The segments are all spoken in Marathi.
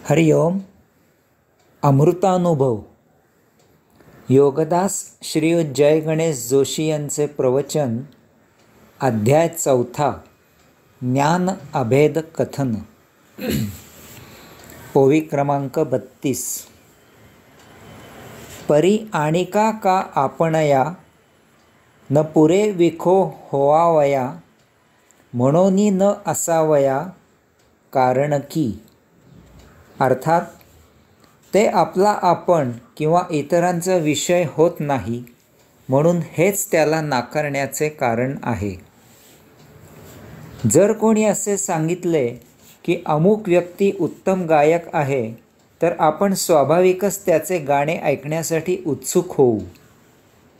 हरिओम. अमृतानुभव. योगदास श्रीयुत जय गणेश जोशी यांचे प्रवचन. अध्याय 4. ज्ञान अभेद कथन. ओवी क्रमांक 32. परी आणिका का आपणया न पुरे विखो होवावया म्हणोनी न असावया कारण की. अर्थात ते आपला आपण किंवा इतरांचा विषय होत नाही म्हणून हेच त्याला नाकारण्याचे कारण आहे. जर कोणी असे सांगितले की अमुक व्यक्ती उत्तम गायक आहे तर आपण स्वाभाविकच त्याचे गाणे ऐकण्यासाठी उत्सुक होऊ.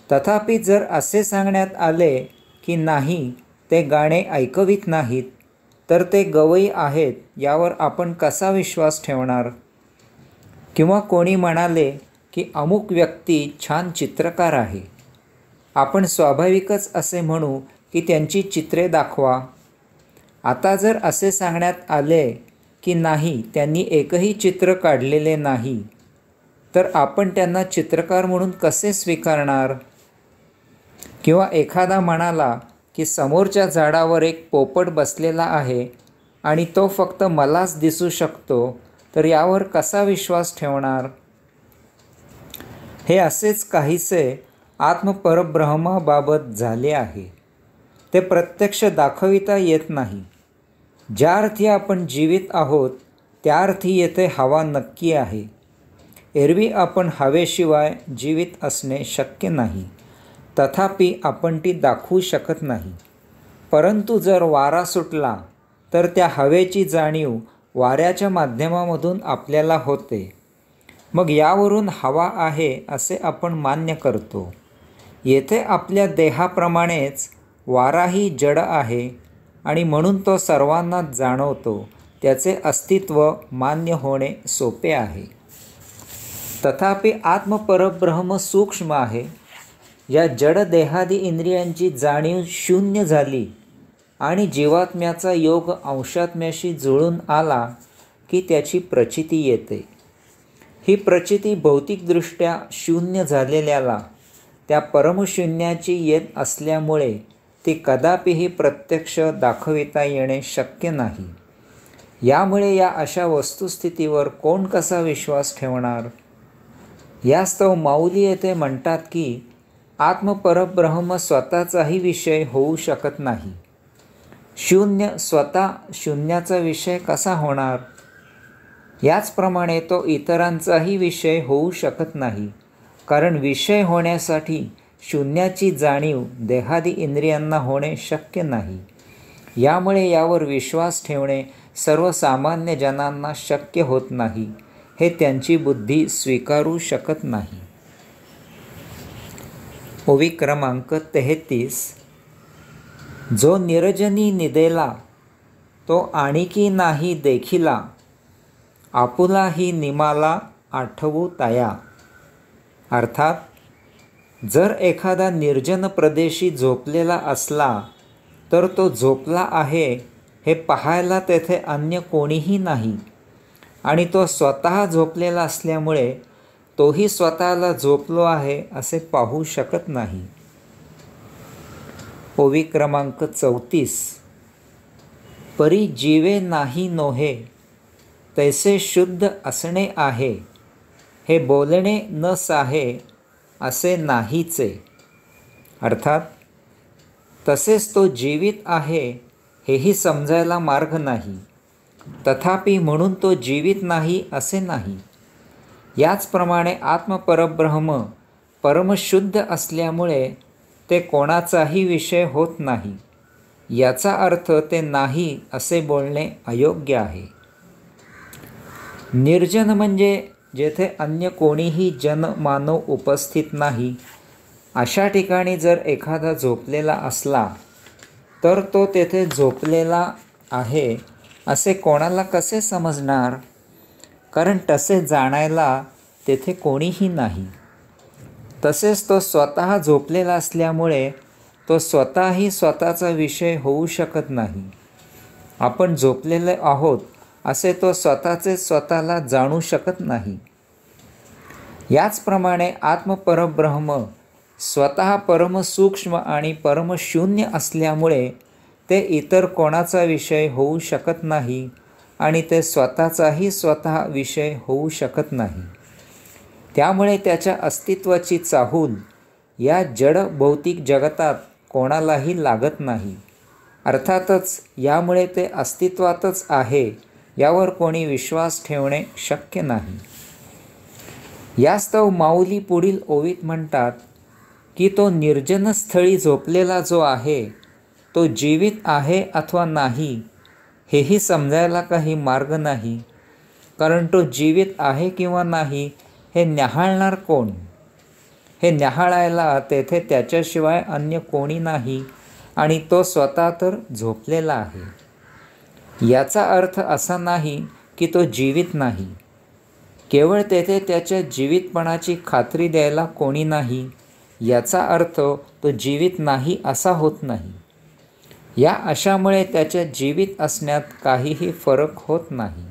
तथापि जर असे सांगण्यात आले की नाही, ते गाणे ऐकवित नाहीत तर ते गवई आहेत यावर आपण कसा विश्वास ठेवणार? किंवा कोणी म्हणाले की अमुक व्यक्ती छान चित्रकार आहे, आपण स्वाभाविकच असे म्हणू की त्यांची चित्रे दाखवा. आता जर असे सांगण्यात आले की नाही, त्यांनी एकही चित्र काढलेले नाही, तर आपण त्यांना चित्रकार म्हणून कसे स्वीकारणार? किंवा एखादा म्हणाला की समोरच्या झाडावर एक पोपट बसलेला आहे आणि तो फक्त मलाच दिसू शकतो, तर यावर कसा विश्वास ठेवणार? हे असेच काहीसे आत्मपरब्रह्माबाबत झाले आहे. ते प्रत्यक्ष दाखविता येत नाही. ज्या अर्थी आपण जीवित आहोत त्या अर्थी येथे हवा नक्की आहे. एरवी आपण हवेशिवाय जीवित असणे शक्य नाही, तथापि आपण ती दाखवू शकत नाही. परंतु जर वारा सुटला तर त्या हवेची जाणीव वाऱ्याच्या माध्यमामधून आपल्याला होते. मग यावरून हवा आहे असे आपण मान्य करतो. येथे आपल्या देहाप्रमाणेच वाराही जड आहे आणि म्हणून तो सर्वांना जाणवतो. त्याचे अस्तित्व मान्य होणे सोपे आहे. तथापि आत्मपरब्रह्म सूक्ष्म आहे. या जड देहादी इंद्रियांची जाणीव शून्य झाली आणि जीवात्म्याचा योग अंशात्म्याशी जुळून आला की त्याची प्रचिती येते. ही प्रचिती भौतिकदृष्ट्या शून्य झालेल्याला त्या परमशून्याची येत असल्यामुळे ती कदापिही प्रत्यक्ष दाखविता येणे शक्य नाही. यामुळे या अशा वस्तुस्थितीवर कोण कसा विश्वास ठेवणार? यास्तव माऊली येथे म्हणतात की आत्मपरब्रह्म स्वतःचाही विषय होऊ शकत नाही. शून्य स्वतः शून्याचा विषय कसा होणार? याचप्रमाणे तो इतरांचाही विषय होऊ शकत नाही, कारण विषय होण्यासाठी शून्याची जाणीव देहादी इंद्रियांना होणे शक्य नाही. यामुळे यावर विश्वास ठेवणे सर्वसामान्य जनांना शक्य होत नाही. हे त्यांची बुद्धी स्वीकारू शकत नाही. ओवी क्रमांक 33. जो निर्जनी निदेला तो आणिकी नाही देखिला आपुलाही निमाला आठवू तया. अर्थात जर एखादा निर्जन प्रदेशी झोपलेला असला तर तो झोपला आहे हे पाहायला तेथे अन्य कोणीही नाही आणि तो स्वतः झोपलेला असल्यामुळे तोही स्वतःला झोपलो आहे असे पाहू शकत नाही. ओवी क्रमांक 34. परी जीवे नाही नोहे तैसे शुद्ध असणे आहे हे बोलणे न साहे असे नाहीचे. अर्थात तसेच तो जीवित आहे हेही समजायला मार्ग नाही, तथापि म्हणून तो जीवित नाही असे नाही. याचप्रमाणे आत्मपरब्रह्म परमशुद्ध असल्यामुळे ते कोणाचाही विषय होत नाही. याचा अर्थ ते नाही असे बोलणे अयोग्य आहे. निर्जन म्हणजे जेथे अन्य कोणीही जनमानव उपस्थित नाही, अशा ठिकाणी जर एखादा झोपलेला असला तर तो तेथे झोपलेला आहे असे कोणाला कसे समजणार? कारण तसे जाणायला तेथे कोणीही नाही. तसेच तो स्वतः झोपलेला असल्यामुळे तो स्वतःही स्वतःचा विषय होऊ शकत नाही. आपण झोपलेले आहोत असे तो स्वतःचे स्वतःला जाणू शकत नाही. याचप्रमाणे आत्मपरब्रह्म स्वतः परमसूक्ष्म आणि परमशून्य असल्यामुळे ते इतर कोणाचा विषय होऊ शकत नाही आणि ते स्वतःचाही स्वतः विषय होऊ शकत नाही. त्यामुळे त्याच्या अस्तित्वाची चाहूल या जड भौतिक जगतात कोणालाही लागत नाही. अर्थातच यामुळे ते अस्तित्वातच आहे यावर कोणी विश्वास ठेवणे शक्य नाही. यास्तव माऊली पुढील ओवीत म्हणतात की तो निर्जनस्थळी झोपलेला जो आहे तो जीवित आहे अथवा नाही हेही समजायला काही मार्ग नाही, कारण तो जीवित आहे किंवा नाही हे न्याहाळणार कोण? हे न्याहाळायला तेथे त्याच्याशिवाय अन्य कोणी नाही आणि तो स्वतः तर झोपलेला आहे. याचा अर्थ असा नाही की तो जीवित नाही. केवळ तेथे त्याच्या जीवितपणाची खात्री द्यायला कोणी नाही याचा अर्थ तो जीवित नाही असा होत नाही. या अशामुळे त्याच्या जीवित असण्यात काहीही फरक होत नाही.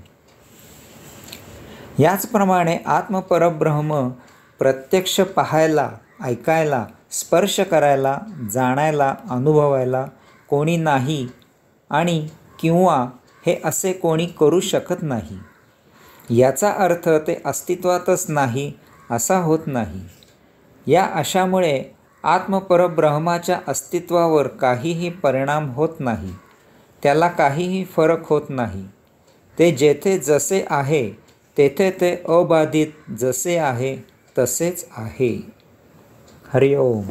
याचप्रमाणे आत्मपरब्रह्म प्रत्यक्ष पाहायला, ऐकायला, स्पर्श करायला, जाणायला, अनुभवायला कोणी नाही आणि किंवा हे असे कोणी करू शकत नाही. याचा अर्थ ते अस्तित्वातच नाही असा होत नाही. या अशामुळे आत्मपरब्रह्माच्या अस्तित्वावर काहीही परिणाम होत नाही, त्याला काहीही फरक होत नाही. ते जेथे जसे आहे तेथे ते अबाधित जसे आहे तसेच आहे. हरि ओम.